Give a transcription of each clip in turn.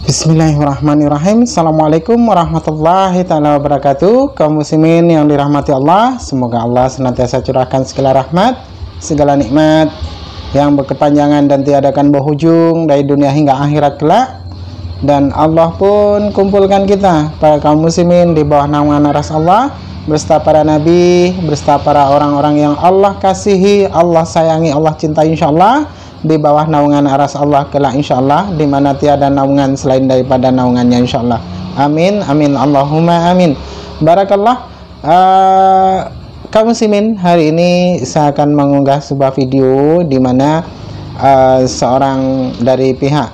Bismillahirrahmanirrahim. Assalamualaikum warahmatullahi ta'ala wabarakatuh. Kaum muslimin yang dirahmati Allah, semoga Allah senantiasa curahkan segala rahmat, segala nikmat yang berkepanjangan dan tiada akan berhujung dari dunia hingga akhirat kelak. Dan Allah pun kumpulkan kita para kaum muslimin di bawah naungan aras Allah, beserta para nabi, beserta para orang-orang yang Allah kasihi, Allah sayangi, Allah cintai, insyaallah di bawah naungan aras Allah kelak insyaallah, di mana tiada naungan selain daripada naungannya insyaallah. Amin amin Allahumma amin. Barakallah. Kaum muslimin, hari ini saya akan mengunggah sebuah video di mana seorang dari pihak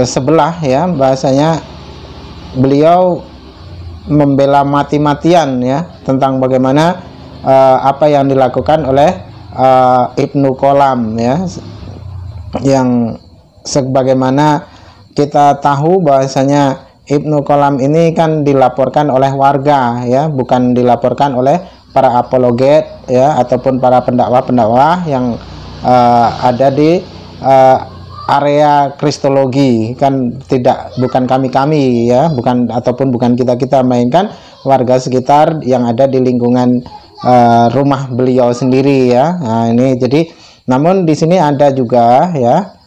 sebelah, ya, bahasanya beliau membela mati-matian, ya, tentang bagaimana apa yang dilakukan oleh Ibnu Qolam, ya, yang sebagaimana kita tahu bahwasanya Ibnu Qolam ini kan dilaporkan oleh warga, ya, bukan dilaporkan oleh para apologet, ya, ataupun para pendakwah-pendakwah yang ada di area kristologi, kan bukan kami, ya, bukan kita, mainkan warga sekitar yang ada di lingkungan rumah beliau sendiri, ya. Nah, ini jadi, namun di sini ada juga, ya,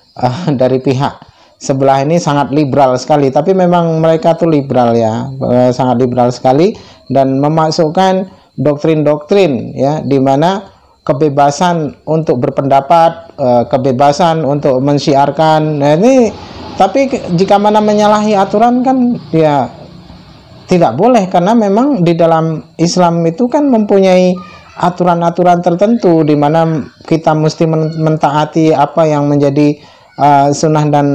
dari pihak sebelah ini sangat liberal sekali, tapi memang mereka tuh liberal, ya, sangat liberal sekali, dan memasukkan doktrin-doktrin, ya, di mana kebebasan untuk berpendapat, kebebasan untuk mensyiarkan. Nah, ini tapi jika mana menyalahi aturan kan ya tidak boleh, karena memang di dalam Islam itu kan mempunyai aturan-aturan tertentu di mana kita mesti mentaati apa yang menjadi sunnah dan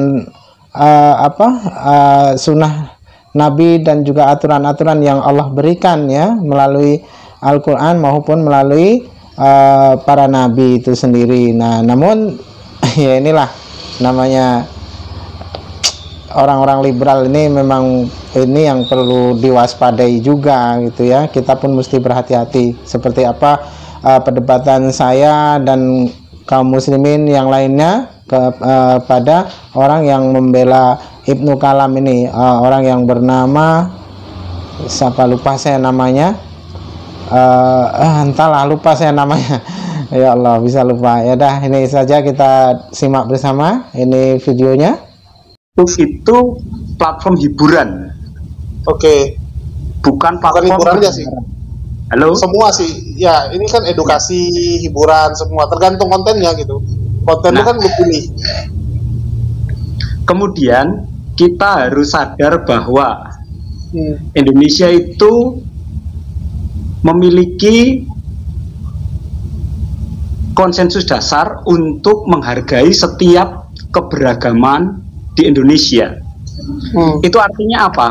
sunnah Nabi, dan juga aturan-aturan yang Allah berikan, ya, melalui Al-Quran maupun melalui para nabi itu sendiri. Nah, namun ya inilah namanya orang-orang liberal ini, memang ini yang perlu diwaspadai juga, gitu, ya. Kita pun mesti berhati-hati seperti apa perdebatan saya dan kaum muslimin yang lainnya pada orang yang membela Ibnu Qolam ini, orang yang bernama siapa, lupa saya namanya, entahlah, lupa saya namanya. Ya Allah, bisa lupa. Ya dah, ini saja kita simak bersama ini videonya. Itu platform hiburan. Oke. Bukan platform hiburan aja sih. Halo? Semua sih. Ya, ini kan edukasi, hiburan, semua tergantung kontennya gitu. Konten itu kan lu pilih. Kemudian kita harus sadar bahwa Indonesia itu memiliki konsensus dasar untuk menghargai setiap keberagaman di Indonesia. Itu artinya apa?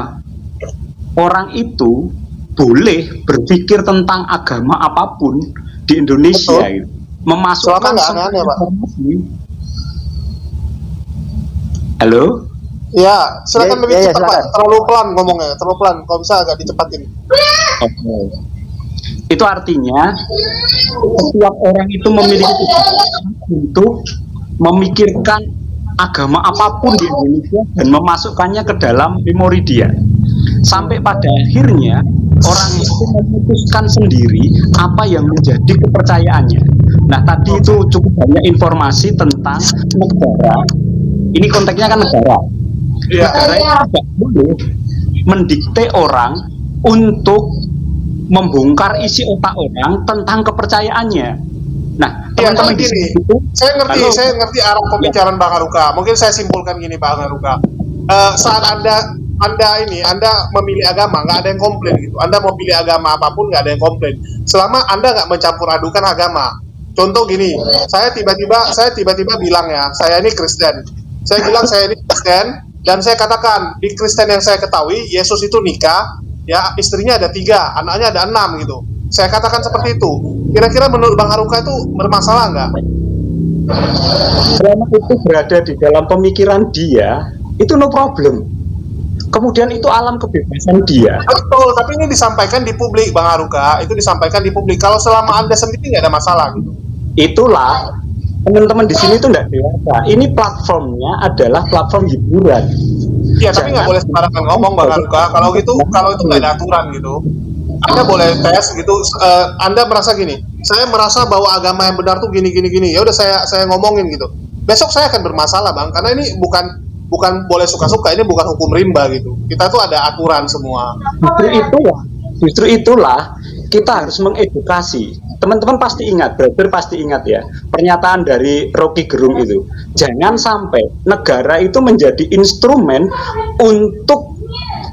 Orang itu boleh berpikir tentang agama apapun di Indonesia, gitu. Memasukkan aneh-aneh, Pak. Halo? Ya, silakan lebih cepat, Pak. Terlalu pelan ngomongnya, terlalu pelan. Kalau bisa agak dicepatin. Oke. Itu artinya setiap orang itu memiliki kesempatan untuk memikirkan agama apapun di Indonesia dan memasukkannya ke dalam memori dia, sampai pada akhirnya orang itu memutuskan sendiri apa yang menjadi kepercayaannya. Nah, tadi itu cukup banyak informasi tentang negara. Ini konteksnya kan negara. Negara itu tidak boleh mendikte orang untuk membongkar isi otak orang tentang kepercayaannya. Nah, teman-teman gini, saya ngerti arah pembicaraan Bang Haruka. Mungkin saya simpulkan gini, Bang Haruka. Saat Anda memilih agama, nggak ada yang komplain gitu. Anda mau pilih agama apapun, nggak ada yang komplain. Selama Anda nggak mencampur adukan agama. Contoh gini, saya tiba-tiba bilang, ya, saya ini Kristen. Saya bilang saya ini Kristen, dan saya katakan di Kristen yang saya ketahui, Yesus itu nikah, ya, istrinya ada 3, anaknya ada 6 gitu. Saya katakan seperti itu. Kira-kira menurut Bang Haruka itu bermasalah nggak? Selama itu berada di dalam pemikiran dia, itu no problem. Kemudian itu alam kebebasan dia. Betul, tapi ini disampaikan di publik, Bang Haruka. Itu disampaikan di publik. Kalau selama Anda sendiri nggak ada masalah gitu. Itulah teman-teman di sini itu tidak dewasa. Ini platformnya adalah platform hiburan. Iya, tapi nggak boleh sembarangan ngomong Bang Haruka. Kalau gitu, kalau itu nggak ada aturan gitu. Anda boleh tes gitu. Anda merasa gini, saya merasa bahwa agama yang benar tuh gini gini gini. Ya udah saya ngomongin gitu. Besok saya akan bermasalah Bang, karena ini bukan boleh suka-suka, ini bukan hukum rimba gitu. Kita tuh ada aturan semua. Justru itulah kita harus mengedukasi. Teman-teman pasti ingat, brother pasti ingat ya, pernyataan dari Rocky Gerung itu. Jangan sampai negara itu menjadi instrumen untuk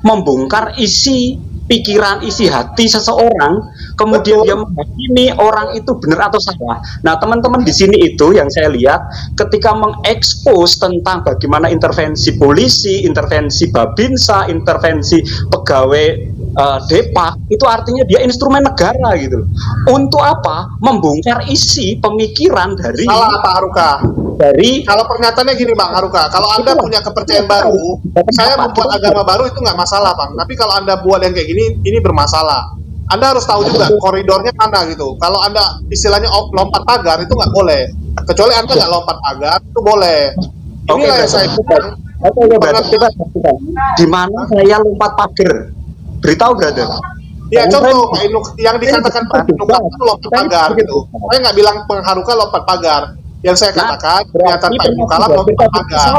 membongkar isi pikiran, isi hati seseorang, kemudian dia menghakimi orang itu benar atau salah. Nah, teman-teman di sini itu yang saya lihat ketika mengekspos tentang bagaimana intervensi polisi, intervensi Babinsa, intervensi pegawai Depak, itu artinya dia instrumen negara gitu. Untuk apa? Membongkar isi pemikiran dari Salah Pak Haruka. Dari kalau pernyataannya gini Bang Haruka, kalau Anda punya kepercayaan baru, saya membuat agama baru itu nggak masalah Bang. Tapi kalau Anda buat yang kayak gini, ini bermasalah. Anda harus tahu juga koridornya mana gitu. Kalau Anda istilahnya lompat pagar itu nggak boleh. Kecuali Anda nggak lompat pagar itu boleh. Inilah yang saya bilang. Di mana saya lompat pagar? Beritahu brother. Ya contoh Pak Inuk, yang dikatakan Pak Inuk itu lompat pagar gitu. Saya nggak bilang Bang Haruka lompat pagar. Yang saya katakan pernyataan Pak Inuk lompat pagar.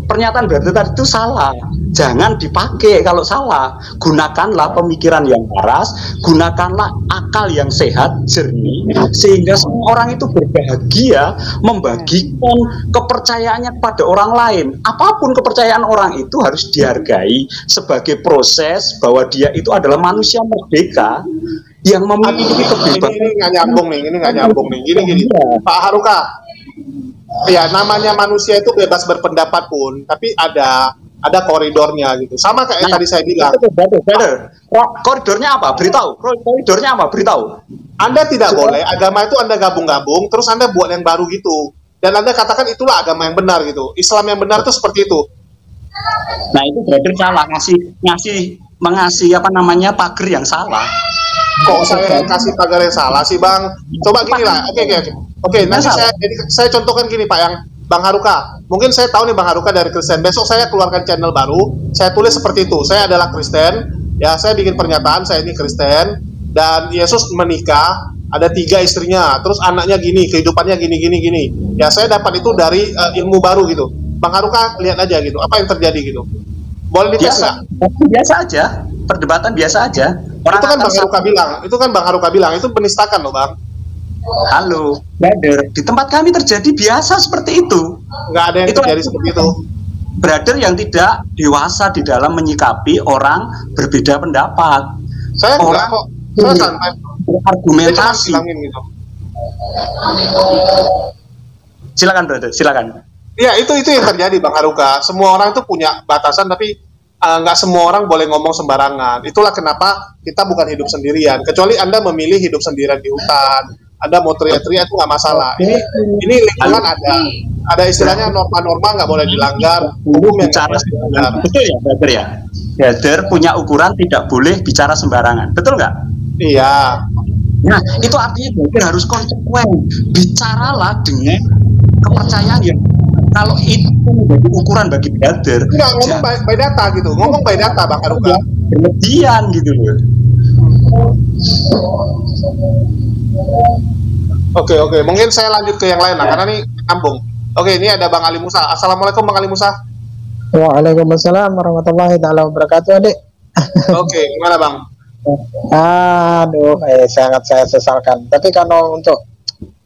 Pernyataan brother tadi itu salah. Jangan dipakai kalau salah. Gunakanlah pemikiran yang waras, gunakanlah akal yang sehat, jernih, sehingga semua orang itu berbahagia membagikan kepercayaannya kepada orang lain. Apapun kepercayaan orang itu harus dihargai sebagai proses bahwa dia itu adalah manusia merdeka yang memiliki kebebasan. Ini nggak nyambung nih, Gini, Pak Haruka. Ya namanya manusia itu bebas berpendapat pun, tapi ada koridornya gitu. Sama kayak tadi saya bilang. Koridornya apa? Beritahu. Koridornya apa? Beritahu. Anda tidak boleh agama itu Anda gabung-gabung, terus Anda buat yang baru gitu. Dan Anda katakan itulah agama yang benar gitu. Islam yang benar itu seperti itu. Nah itu brother salah mengasih apa namanya pagar yang salah. Kok saya kasih pagar yang salah sih Bang? Coba gini lah. Oke, nanti saya contohkan gini Pak, yang Bang Haruka. Mungkin saya tahu nih Bang Haruka dari Kristen. Besok saya keluarkan channel baru. Saya tulis seperti itu. Saya adalah Kristen. Ya, saya bikin pernyataan saya ini Kristen dan Yesus menikah, ada 3 istrinya. Terus anaknya gini, kehidupannya gini. Ya, saya dapat itu dari ilmu baru gitu. Bang Haruka lihat aja gitu. Apa yang terjadi gitu? Boleh dites nggak? Biasa aja. Perdebatan biasa aja. Itu kan Bang Haruka bilang. Itu penistakan loh Bang. Halo, brother. Di tempat kami terjadi biasa seperti itu. Nggak ada yang terjadi seperti itu. Brother yang tidak dewasa di dalam menyikapi orang berbeda pendapat. Saya enggak kok. Saya santai. Argumentasi. Gitu. Silakan brother, silakan. Ya itu yang terjadi Bang Haruka. Semua orang itu punya batasan, tapi nggak semua orang boleh ngomong sembarangan. Itulah kenapa kita bukan hidup sendirian. Kecuali Anda memilih hidup sendirian di hutan. Anda mau teriak-teriak itu nggak masalah. Ini lingkungan ada istilahnya norma-norma nggak boleh dilanggar. Hukum yang bicara sembarangan. Betul ya, brother ya. Brother punya ukuran tidak boleh bicara sembarangan. Betul nggak? Iya. Nah, itu artinya brother harus konsekuen. Bicaralah dengan kepercayaan yang kalau itu menjadi ukuran bagi brother. Enggak, ngomong by data gitu. Ngomong by data Bang Haruka. Berlebihan gitu loh. Oke. Mungkin saya lanjut ke yang lain lah, karena ini nyambung. Oke, ini ada Bang Ali Musa. Assalamualaikum Bang Ali Musa. Waalaikumsalam warahmatullahi wabarakatuh, Adik. Oke, gimana Bang? Aduh, sangat saya sesalkan. Tapi kalau untuk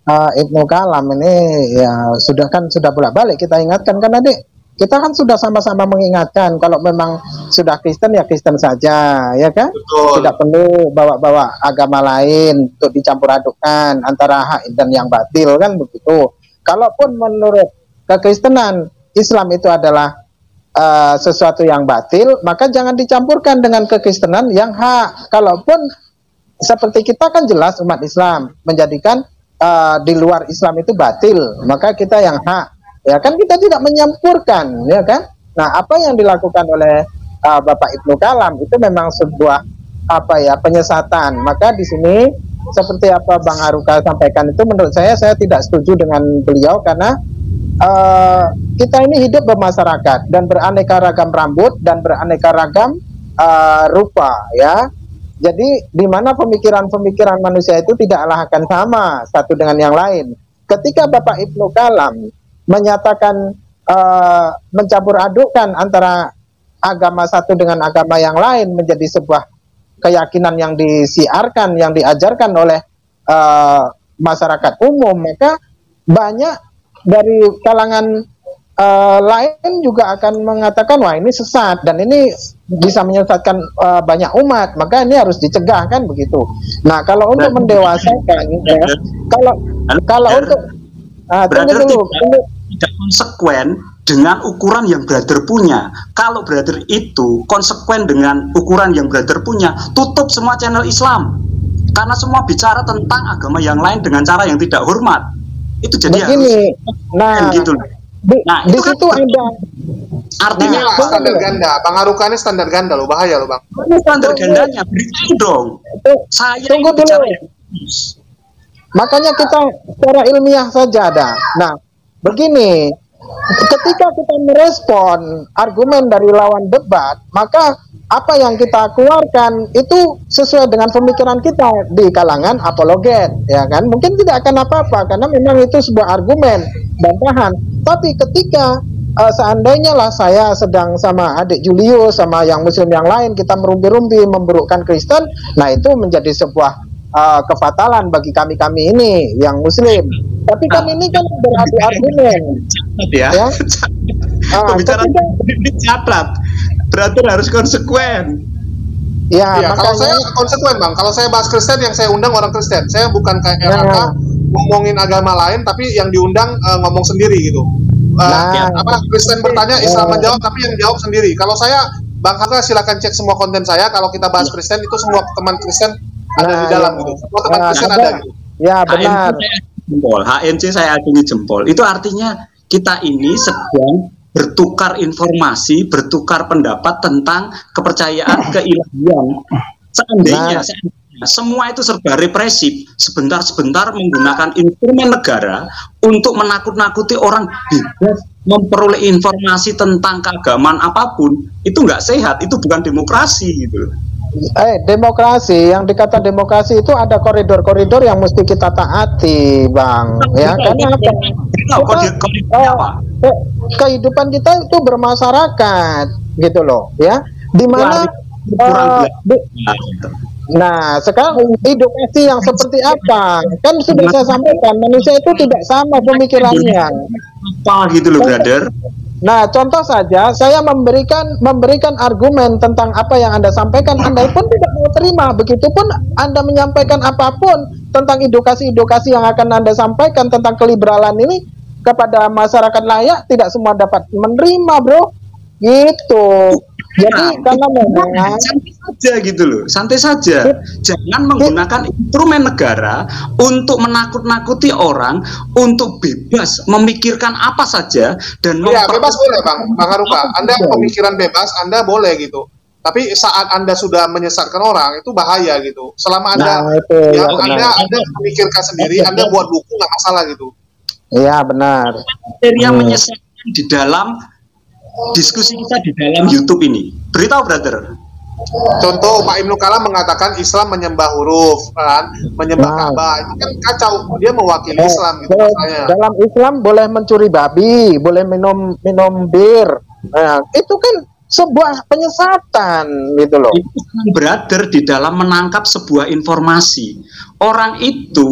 Ibnu Kalam ini ya sudah bolak-balik kita ingatkan kan Adik. Kita kan sudah sama-sama mengingatkan kalau memang sudah Kristen ya Kristen saja, ya kan? Betul. Tidak perlu bawa-bawa agama lain untuk dicampur adukkan antara hak dan yang batil kan begitu. Kalaupun menurut kekristenan Islam itu adalah sesuatu yang batil, maka jangan dicampurkan dengan kekristenan yang hak. Kalaupun seperti kita kan jelas umat Islam menjadikan di luar Islam itu batil, maka kita yang hak. Ya kan kita tidak menyampurkan, ya kan? Nah, apa yang dilakukan oleh Bapak Ibnu Kalam itu memang sebuah penyesatan. Maka di sini seperti apa Bang Haruka sampaikan itu menurut saya tidak setuju dengan beliau karena kita ini hidup bermasyarakat dan beraneka ragam rambut dan beraneka ragam rupa, ya. Jadi di mana pemikiran-pemikiran manusia itu tidaklah akan sama satu dengan yang lain. Ketika Bapak Ibnu Kalam menyatakan mencampur adukkan antara agama satu dengan agama yang lain menjadi sebuah keyakinan yang disiarkan, yang diajarkan oleh masyarakat umum, maka banyak dari kalangan lain juga akan mengatakan wah ini sesat dan ini bisa menyesatkan banyak umat, maka ini harus dicegah, kan begitu. Nah, kalau untuk mendewasakan, ya, kalau untuk tunggu dulu, tidak konsekuen dengan ukuran yang brother punya. Kalau brother itu konsekuen dengan ukuran yang brother punya, tutup semua channel Islam karena semua bicara tentang agama yang lain dengan cara yang tidak hormat. Itu jadi begini, harus gitu. Di situ kan ada artinya standar ganda. Bang Haruka ini standar ganda loh, bahaya loh Bang. Ini standar gandanya, beritahu dong. Saya tunggu dulu. Makanya kita secara ilmiah saja ada. Nah, begini, ketika kita merespon argumen dari lawan debat, maka apa yang kita keluarkan itu sesuai dengan pemikiran kita di kalangan apologet, ya kan? Mungkin tidak akan apa-apa karena memang itu sebuah argumen bantahan. Tapi ketika seandainya lah saya sedang sama adik Julius sama yang muslim yang lain, kita merumpi-rumpi memburukkan Kristen, nah itu menjadi sebuah kefatalan bagi kami ini yang muslim. Tapi kan ini kan beradu argumen, ya. Pembicaraan ini catat, berarti harus konsekuen. Ya, kalau saya konsekuen Bang. Kalau saya bahas Kristen, yang saya undang orang Kristen. Saya bukan kayak RK ngomongin agama lain, tapi yang diundang ngomong sendiri gitu. Kristen bertanya, Islam menjawab, tapi yang jawab sendiri. Kalau saya, Bang Haruka silakan cek semua konten saya. Kalau kita bahas Kristen, itu semua teman Kristen ada di dalam gitu. Semua teman Kristen ada gitu. Ya benar. HNC saya acungi jempol. Itu artinya kita ini sedang bertukar informasi, bertukar pendapat tentang kepercayaan keilahian. Seandainya semua itu serba represif, sebentar-sebentar menggunakan instrumen negara untuk menakut-nakuti orang bebas memperoleh informasi tentang keagamaan apapun, itu nggak sehat, itu bukan demokrasi gitu. Demokrasi, yang dikata demokrasi itu ada koridor-koridor yang mesti kita taati, Bang. Ya, karena apa? Kehidupan kita itu bermasyarakat, gitu loh, ya. Di mana nah, sekarang edukasi yang seperti apa? Kan sudah saya sampaikan, manusia itu tidak sama pemikirannya. Apa gitu loh, brother? Nah, contoh saja, saya memberikan argumen tentang apa yang Anda sampaikan, Anda pun tidak mau terima. Begitupun Anda menyampaikan apapun tentang edukasi-edukasi yang akan Anda sampaikan tentang keliberalan ini kepada masyarakat layak, tidak semua dapat menerima, bro. Gitu. Jadi karena memang santai saja gitu loh, santai saja. Jangan menggunakan instrumen negara untuk menakut-nakuti orang untuk bebas memikirkan apa saja dan bebas boleh Bang Haruka. Anda pemikiran bebas, Anda boleh gitu. Tapi saat Anda sudah menyesatkan orang itu bahaya gitu. Selama Anda Anda memikirkan sendiri, Anda buat buku nggak masalah gitu. Iya benar. Yang menyesatkan di dalam diskusi kita di dalam YouTube ini. Beritahu, brother. Contoh Pak Ibnu Kalam mengatakan Islam menyembah huruf, kan, menyembah Ka'bah. Itu kan kacau. Dia mewakili Islam gitu misalnya. Dalam Islam boleh mencuri babi, boleh minum bir. Nah, itu kan sebuah penyesatan gitu loh. Itu kan, brother, di dalam menangkap sebuah informasi. Orang itu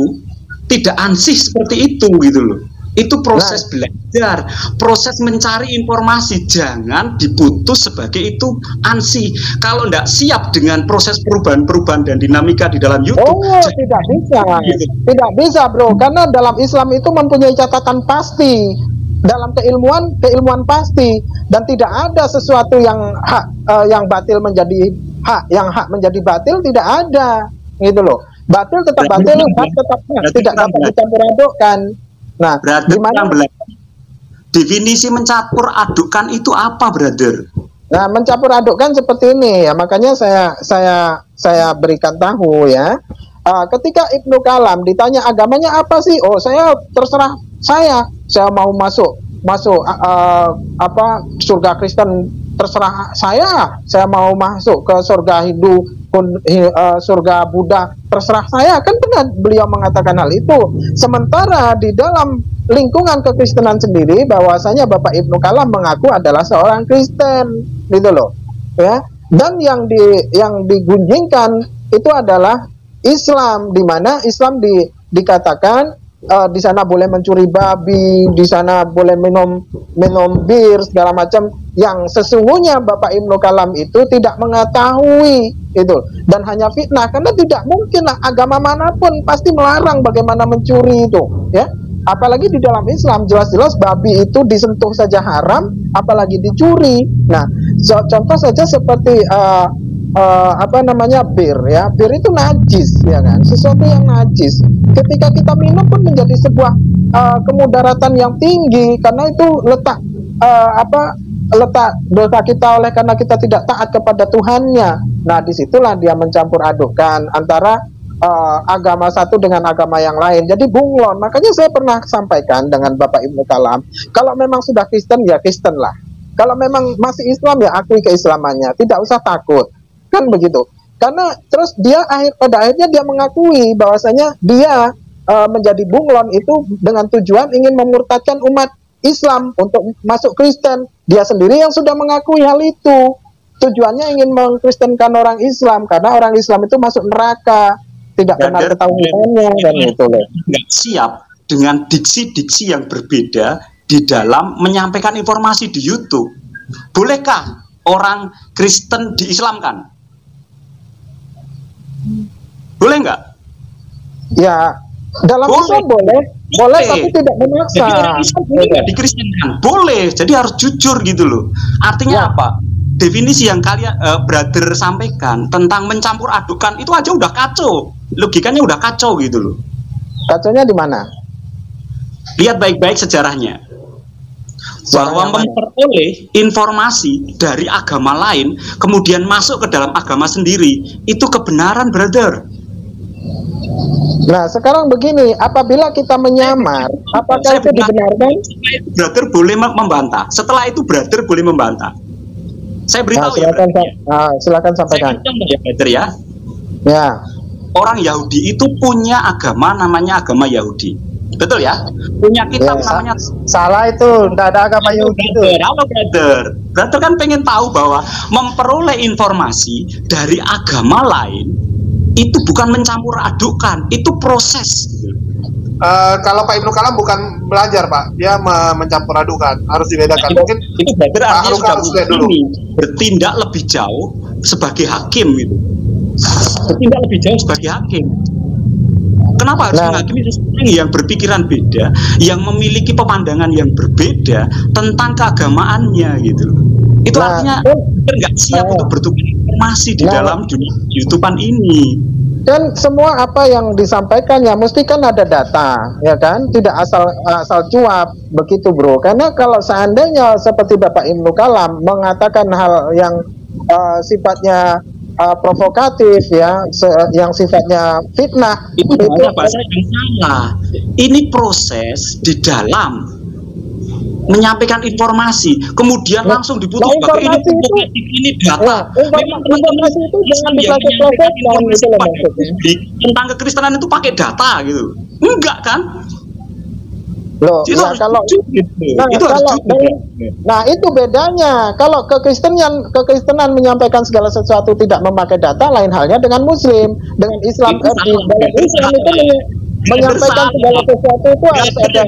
tidak ansih seperti itu gitu loh. Itu proses belajar, proses mencari informasi, jangan diputus sebagai itu ansih. Kalau tidak siap dengan proses perubahan-perubahan dan dinamika di dalam YouTube, tidak bisa, tidak bisa, bro. Karena dalam Islam itu mempunyai catatan pasti, dalam keilmuan pasti, dan tidak ada sesuatu yang hak yang batil menjadi hak, yang hak menjadi batil, tidak ada, gitu loh. Batil tetap batil, hak tetap hak, tidak dapat dicampur adukkan. Nah, gimana definisi mencampur adukkan itu apa, brother? Nah, mencampur adukkan seperti ini ya, makanya saya berikan tahu ya. Ketika Ibnu Kalam ditanya agamanya apa sih? Oh, saya terserah saya mau masuk masuk apa surga Kristen, terserah saya mau masuk ke surga Hindu, surga Buddha, terserah saya, kan benar beliau mengatakan hal itu. Sementara di dalam lingkungan kekristenan sendiri bahwasanya Bapak Ibnu Kalam mengaku adalah seorang Kristen, gitu loh, ya. Dan yang digunjingkan itu adalah Islam, di mana Islam dikatakan di sana boleh mencuri babi, di sana boleh minum bir segala macam, yang sesungguhnya Bapak Ibnu Kalam itu tidak mengetahui itu, dan hanya fitnah, karena tidak mungkin lah agama manapun pasti melarang bagaimana mencuri itu, ya. Apalagi di dalam Islam jelas-jelas babi itu disentuh saja haram, apalagi dicuri. Nah, contoh saja seperti apa namanya, bir, ya. Bir itu najis, ya kan, sesuatu yang najis. Ketika kita minum pun menjadi sebuah kemudaratan yang tinggi, karena itu letak dosa kita oleh karena kita tidak taat kepada Tuhannya. Nah, disitulah dia mencampur adukkan antara agama satu dengan agama yang lain, jadi bunglon. Makanya saya pernah sampaikan dengan Bapak Ibnu Kalam, kalau memang sudah Kristen ya Kristen lah, kalau memang masih Islam ya akui keislamannya, tidak usah takut, kan begitu. Karena terus dia pada akhirnya dia mengakui bahwasanya dia menjadi bunglon itu dengan tujuan ingin memurtadkan umat Islam untuk masuk Kristen. Dia sendiri yang sudah mengakui hal itu, tujuannya ingin mengkristenkan orang Islam, karena orang Islam itu masuk neraka, tidak benar ketahuannya, dan itu loh. Nggak siap dengan diksi-diksi yang berbeda di dalam menyampaikan informasi di YouTube. Bolehkah orang Kristen diislamkan? Boleh nggak? Ya, dalam Islam boleh, tapi tidak memaksa. Jadi orang Islam boleh nggak dikristenkan? Boleh, jadi harus jujur gitu loh. Artinya apa? Definisi yang kalian brother sampaikan tentang mencampur adukan itu aja udah kacau, logikanya udah kacau gitu loh. Kacaunya di mana? Lihat baik-baik sejarahnya, bahwa memperoleh informasi dari agama lain kemudian masuk ke dalam agama sendiri itu kebenaran, brother. Nah, sekarang begini, apabila kita menyamar, apakah itu dibenarkan? Brother boleh membantah. Setelah itu brother boleh membantah. Saya beritahu silakan sampaikan. Ya, brother ya. Ya. Orang Yahudi itu punya agama namanya agama Yahudi. Betul ya? Punya kitab namanya. Salah itu, tidak ada agama Yahudi itu. Halo brother. Brother kan pengen tahu bahwa memperoleh informasi dari agama lain itu bukan mencampur adukan, itu proses. Kalau Pak Ibnu Kalam bukan belajar, Pak, dia mencampur adukan, harus dibedakan. Mungkin itu brother artinya sudah bertindak lebih jauh sebagai hakim gitu. Bertindak lebih jauh sebagai hakim. Kenapa harus menghakimi seseorang yang berpikiran beda, yang memiliki pemandangan yang berbeda tentang keagamaannya gitu? Itu artinya nggak siap untuk bertukar informasi di dalam dunia YouTubean ini. Dan semua apa yang disampaikan ya mesti kan ada data, ya kan? Tidak asal cuap begitu, bro. Karena kalau seandainya seperti Bapak Ibnu Kalam mengatakan hal yang sifatnya provokatif, ya, yang sifatnya fitnah, itu bahasa yang salah. Ini proses di dalam menyampaikan informasi, kemudian langsung diputus sebagai ini data. Memang informasi itu jangan publik tentang kekristenan itu pakai data gitu, enggak kan? Loh, ya kalau nah itu bedanya. Kalau kekristenan menyampaikan segala sesuatu tidak memakai data, lain halnya dengan Muslim, dengan Islam. Dalam Islam itu menyampaikan segala sesuatu itu harus ada.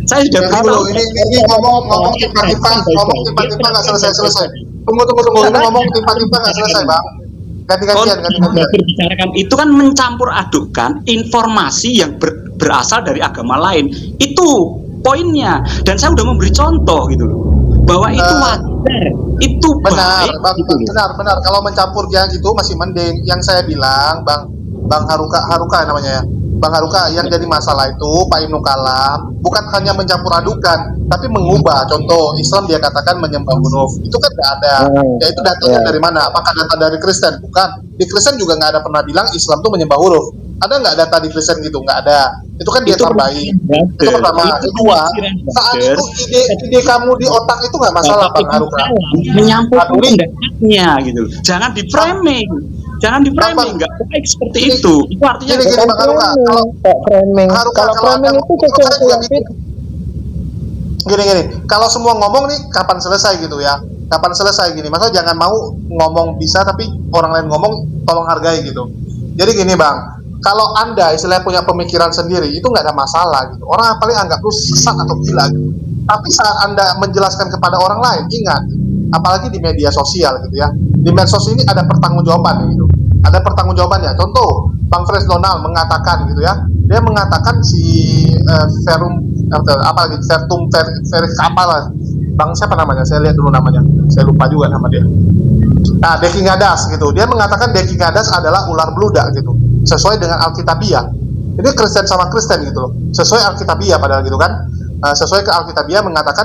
Saya sudah beritahu ini ngomong tiba-tiba nggak selesai. Tunggu. Ini ngomong tiba-tiba nggak selesai, Bang. Ganti-gantian. Berbicarakan itu kan mencampur adukkan informasi yang berasal dari agama lain. Itu poinnya. Dan saya sudah memberi contoh gitu loh, bahwa itu wajar, itu benar, baik, Bang, gitu. benar. Kalau mencampur dia gitu masih mending. Yang saya bilang, Bang Haruka namanya ya. Bang Haruka, yang jadi masalah itu Pak Ibnu Kalam bukan hanya mencampur adukan, tapi mengubah. Contoh Islam dia katakan menyembah huruf, itu kan nggak ada. Ya itu datanya dari mana? Apakah data dari Kristen? Bukan. Di Kristen juga nggak ada pernah bilang Islam tuh menyembah huruf. Ada nggak data di Kristen gitu? Nggak ada. Itu kan dia Itu terbaik. pemikiran Itu pertama. brother. Itu Kedua, pemikiran saat brother. itu ide kamu di otak itu nggak masalah, Bapak Bang Haruka. menyampaikan Tapi pendapatnya gitu. Jangan di framing. Jangan di framing, nggak baik seperti Gini. itu. Itu artinya Gini, Bukan Bang Haruka, framing, kalau Pak, framing. Haruka, Kalau kalau framing Anda itu ngomong, sesuatu saya juga yang gitu. Gini, kalau semua ngomong nih kapan selesai gitu ya, kapan selesai gini, maksudnya jangan mau ngomong bisa tapi orang lain ngomong tolong hargai gitu. Jadi gini Bang, kalau Anda istilahnya punya pemikiran sendiri itu nggak ada masalah gitu, orang paling anggap lu sesat atau gila gitu. Tapi saat Anda menjelaskan kepada orang lain, ingat, apalagi di media sosial gitu ya, di medsos ini ada pertanggungjawaban gitu, ada pertanggungjawabannya. Contoh Bang Fresh Donald mengatakan gitu ya, dia mengatakan si Verum apa lagi Vertum apa lah, Bang siapa namanya, saya lihat dulu namanya, saya lupa juga nama dia. Nah, Deki Ngadas gitu, dia mengatakan Deki Ngadas adalah ular beludak gitu, sesuai dengan Alkitabiah. Ini Kristen sama Kristen gitu loh, sesuai Alkitabiah padahal gitu kan. Sesuai ke Alkitabiah mengatakan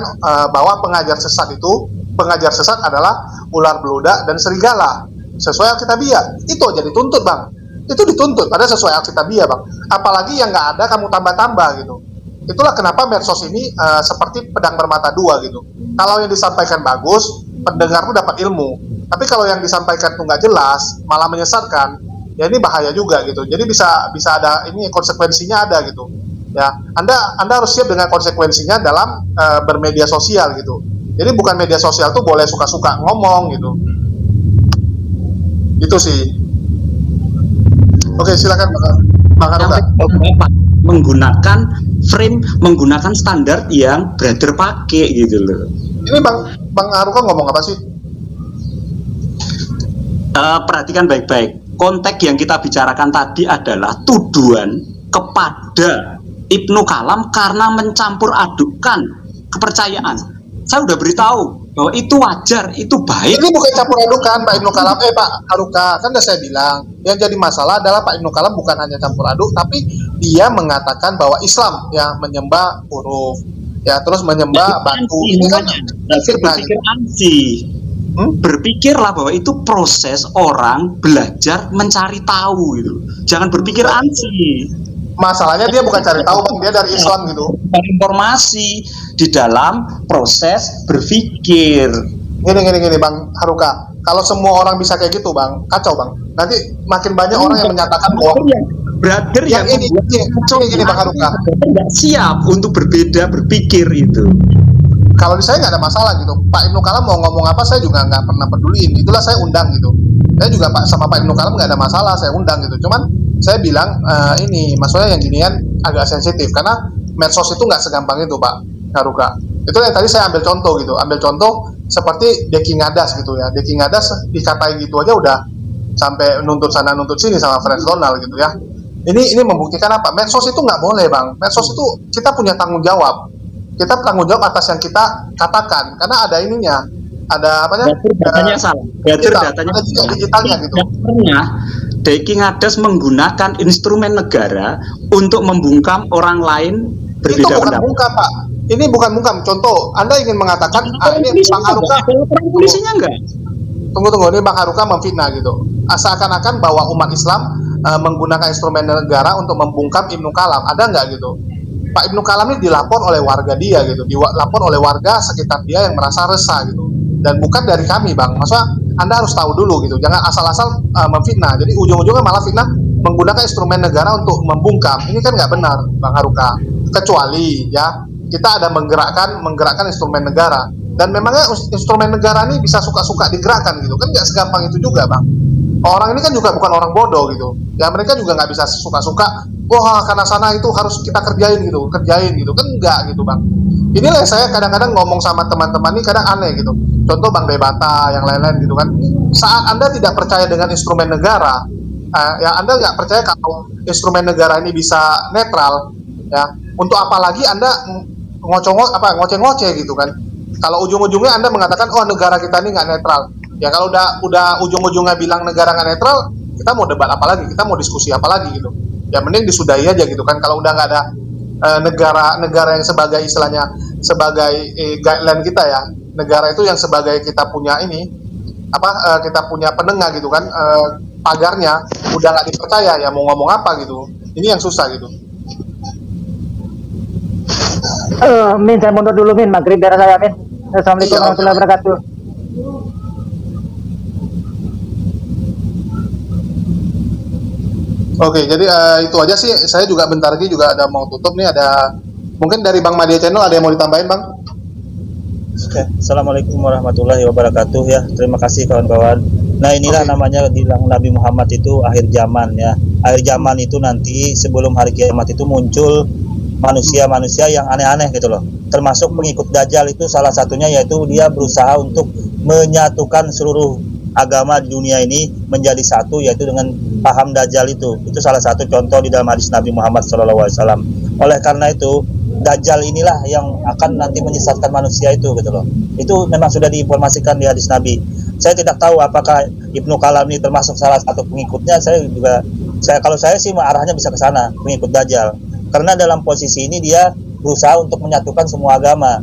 bahwa pengajar sesat adalah ular beludak dan serigala, sesuai Alkitabiah. Itu aja dituntut Bang, itu dituntut pada sesuai Alkitabiah Bang. Apalagi yang nggak ada kamu tambah-tambah gitu. Itulah kenapa medsos ini seperti pedang bermata dua gitu. Kalau yang disampaikan bagus, pendengar tuh dapat ilmu. Tapi kalau yang disampaikan tuh nggak jelas, malah menyesatkan, ya ini bahaya juga gitu. Jadi bisa ada ini konsekuensinya ada gitu. Ya, Anda harus siap dengan konsekuensinya dalam bermedia sosial gitu. Jadi bukan media sosial tuh boleh suka-suka ngomong gitu. Itu sih. Oke, silakan Bang Haruka. Bapak menggunakan frame, menggunakan standar yang brother pakai gitu loh. Ini Bang Haruka ngomong apa sih? Perhatikan baik-baik. Konteks yang kita bicarakan tadi adalah tuduhan kepada Ibnu Kalam karena mencampur adukan kepercayaan. Saya udah beritahu bahwa itu wajar, itu baik. Ini bukan campur adukan Pak Ibnu Kalam, Pak Haruka, kan udah saya bilang, yang jadi masalah adalah Pak Ibnu Kalam bukan hanya campur aduk, tapi dia mengatakan bahwa Islam ya menyembah huruf, ya terus menyembah batu. Ini kan berpikir ansi. Berpikirlah bahwa itu proses orang belajar mencari tahu gitu. Jangan berpikir ansi. Masalahnya dia bukan cari tahu Bang, dia dari Islam gitu. Informasi di dalam proses berpikir. Gini Bang Haruka, kalau semua orang bisa kayak gitu Bang, kacau Bang. Nanti makin banyak orang yang menyatakan bahwa brother yang ini Bang Haruka, tidak siap untuk berbeda berpikir itu. Kalau di saya nggak ada masalah gitu. Pak Ibnu Kalam mau ngomong apa saya juga nggak pernah peduliin. Itulah saya undang gitu. Saya juga sama Pak Ibnu Kalam nggak ada masalah, saya undang gitu. Cuman saya bilang ini maksudnya yang ginian agak sensitif karena medsos itu nggak segampang itu Pak Haruka. Itu yang tadi saya ambil contoh gitu. Ambil contoh seperti Deki Ngadas gitu ya. Deki Ngadas dikatain gitu aja udah sampai nuntut sana nuntut sini sama Fresh Donald gitu ya. Ini membuktikan apa? Medsos itu nggak boleh Bang. Medsos itu kita punya tanggung jawab. Kita tanggung jawab atas yang kita katakan karena ada ininya, ada apa namanya? Datanya salah. Datanya digitalnya gitu. Pernah Deki Ngadas menggunakan instrumen negara untuk membungkam orang lain berbeda itu bukan pendapat. bungkam Pak. Ini bukan bungkam. Contoh, Anda ingin mengatakan ini Bang Haruka. Polisinya enggak? Tunggu, ini Bang Haruka memfitnah gitu. Seakan-akan bahwa umat Islam menggunakan instrumen negara untuk membungkam Ibnu Kalam. Ada nggak gitu? Pak Ibnu Kalam ini dilapor oleh warga dia gitu, dilapor oleh warga sekitar dia yang merasa resah gitu, dan bukan dari kami Bang. Maksudnya Anda harus tahu dulu gitu, jangan asal-asal memfitnah. Jadi ujung-ujungnya malah fitnah menggunakan instrumen negara untuk membungkam. Ini kan nggak benar Bang Haruka. Kecuali ya kita ada menggerakkan instrumen negara, dan memangnya instrumen negara ini bisa suka-suka digerakkan gitu kan, nggak segampang itu juga Bang. Orang ini kan juga bukan orang bodoh gitu ya, mereka juga nggak bisa suka-suka wah karena sana itu harus kita kerjain gitu kan, enggak gitu Bang. Inilah saya kadang-kadang ngomong sama teman-teman ini kadang aneh gitu. Contoh Bang Debata yang lain-lain gitu kan, saat Anda tidak percaya dengan instrumen negara, ya Anda nggak percaya kalau instrumen negara ini bisa netral ya, untuk apa lagi Anda ngoceh-ngoceh gitu kan. Kalau ujung-ujungnya Anda mengatakan oh negara kita ini nggak netral, ya kalau udah ujung-ujungnya bilang negara nggak netral, kita mau debat apa lagi, kita mau diskusi apa lagi gitu. Ya mending disudahi aja gitu kan. Kalau udah nggak ada negara yang sebagai istilahnya sebagai guideline kita ya, negara itu yang sebagai kita punya ini apa kita punya penengah gitu kan, pagarnya udah nggak dipercaya ya mau ngomong apa gitu. Ini yang susah gitu. Min, saya mundur dulu Min, maghrib biar saya Min. Assalamualaikum warahmatullahi wabarakatuh. Oke, jadi itu aja sih. Saya juga bentar lagi juga ada mau tutup nih. Ada mungkin dari Bang Madia Channel ada yang mau ditambahin, Bang? Oke, Assalamualaikum warahmatullahi wabarakatuh ya. Terima kasih kawan-kawan. Nah inilah namanya bilang Nabi Muhammad itu akhir zaman ya. Akhir zaman itu nanti sebelum hari kiamat itu muncul manusia-manusia yang aneh-aneh gitu loh. Termasuk pengikut Dajjal itu salah satunya, yaitu dia berusaha untuk menyatukan seluruh agama di dunia ini menjadi satu, yaitu dengan paham Dajjal itu. Itu salah satu contoh di dalam hadis Nabi Muhammad SAW. Oleh karena itu Dajjal inilah yang akan nanti menyesatkan manusia itu gitu loh. Itu memang sudah diinformasikan di hadis Nabi. Saya tidak tahu apakah Ibnu Kalam ini termasuk salah satu pengikutnya. Kalau saya sih arahnya bisa ke sana, pengikut Dajjal. Karena dalam posisi ini dia berusaha untuk menyatukan semua agama.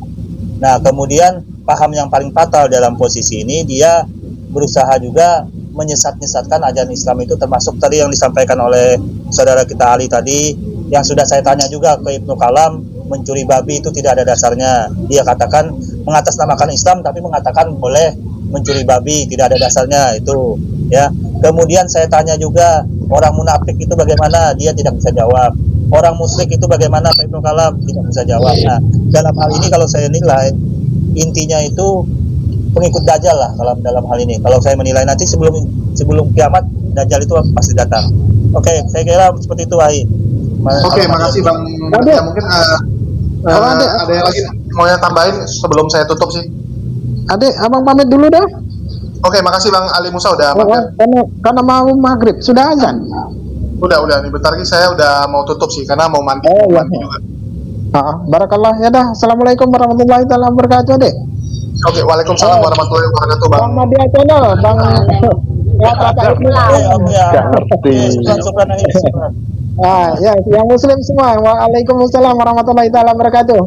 Nah, kemudian paham yang paling fatal dalam posisi ini, dia berusaha juga menyesatkan ajaran Islam itu, termasuk tadi yang disampaikan oleh saudara kita Ali tadi, yang sudah saya tanya juga ke Ibnu Kalam, mencuri babi itu tidak ada dasarnya. Dia katakan mengatasnamakan Islam tapi mengatakan boleh mencuri babi, tidak ada dasarnya itu ya. Kemudian saya tanya juga orang munafik itu bagaimana, dia tidak bisa jawab. Orang musyrik itu bagaimana Pak Ibnu Kalam, tidak bisa jawab. Nah, dalam hal ini kalau saya nilai intinya itu pengikut Dajjal lah dalam hal ini. Kalau saya menilai nanti sebelum kiamat Dajjal itu pasti datang. Oke, saya kira seperti itu, Wahid. Oke, makasih Bang. Ya, mungkin ada yang lagi mau yang tambahin sebelum saya tutup sih. Adek, abang pamit dulu dah. Oke, makasih Bang Ali Musa udah karena mau maghrib sudah azan. Udah nih, bentar lagi saya udah mau tutup sih karena mau mandi, mandi juga. Barakallah ya dah. Assalamualaikum warahmatullahi wabarakatuh, Dek. Oke, waalaikumsalam warahmatullahi wabarakatuh, Bang. Bang Madia Channel, Bang. Ya, yang muslim semua. Waalaikumsalam warahmatullahi wabarakatuh.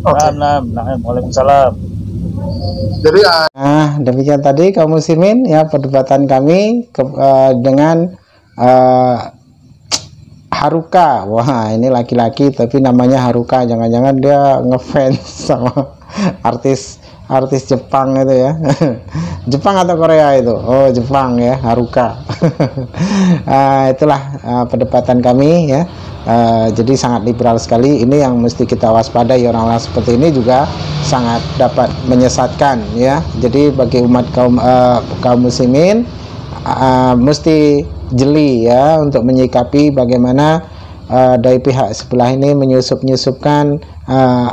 Waalaikumsalam. Jadi demikian tadi kaum muslimin ya perdebatan kami dengan Haruka. Wah, ini laki-laki tapi namanya Haruka. Jangan-jangan dia ngefans sama artis Jepang itu ya. Jepang atau Korea itu? Oh, Jepang ya, Haruka. Itulah perdebatan kami ya. Jadi sangat liberal sekali. Ini yang mesti kita waspadai, orang-orang seperti ini juga sangat dapat menyesatkan ya. Jadi bagi umat kaum muslimin mesti jeli ya untuk menyikapi bagaimana dari pihak sebelah ini menyusupkan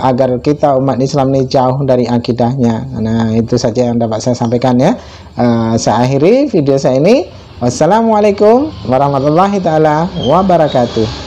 agar kita umat Islam ini jauh dari akidahnya. Nah, itu saja yang dapat saya sampaikan ya. Saya akhiri video saya ini. Wassalamualaikum warahmatullahi taala wabarakatuh.